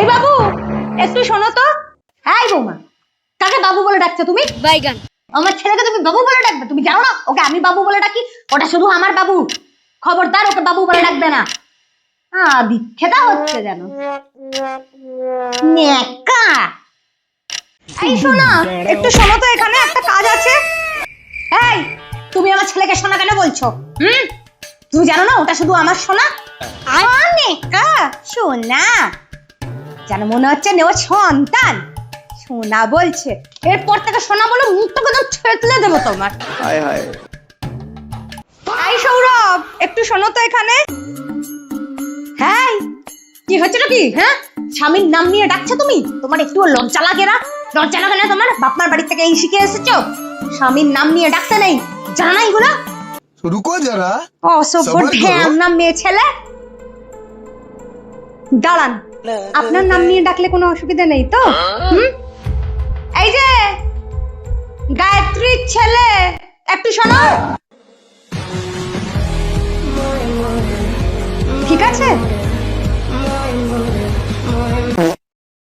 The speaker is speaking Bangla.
এই বাবু, একটু শোনো তো। এই বৌমা, কাকে বাবু বলে ডাকছো তুমি? বাইগান। আমার ছেলেকে তুমি বাবু বলে ডাকবে? তুমি জানো না ওকে আমি বাবু বলে ডাকি? ওটা শুধু আমার বাবু, খবরদার ওকে বাবু বলে ডাকবে না। বিখ্যাতা হচ্ছে যেন নেকা। এই শোনো, একটু শোনো তো, এখানে একটা কাজ আছে। এই, তুমি আমার ছেলেকে সোনা কেন বলছো? তুমি জানো না ওটা শুধু আমার সোনা? নেকা সোনা যেন মনে হচ্ছে নেওয়া সন্তান। সোনা বলছে, এরপর থেকে সোনা বলে মুখটা একদম ছেঁতলে দেবো তোমার। হায় হায়। এই সৌরভ, একটু শোনো তো এখানে। হ্যাঁ, কি হচ্ছে নাকি? হ্যাঁ, স্বামীর নাম নিয়ে ডাকছো তুমি? তোমার একটু লজ্জা লাগে না? লজ্জা লাগে না তোমার? বাপমার বাড়ি থেকে এই শিখে এসেছো স্বামীর নাম নিয়ে ডাকতে নেই? জানা না এগুলো? রুকো যারা, অসভ্য ঢ্যামনা মেয়ে ছেলে। দাঁড়ান, আপনার নাম নিয়ে ডাকলে কোনো অসুবিধা নেই তো? এই যে গায়ত্রীর ছেলে, একটু শোনো। ঠিক আছে?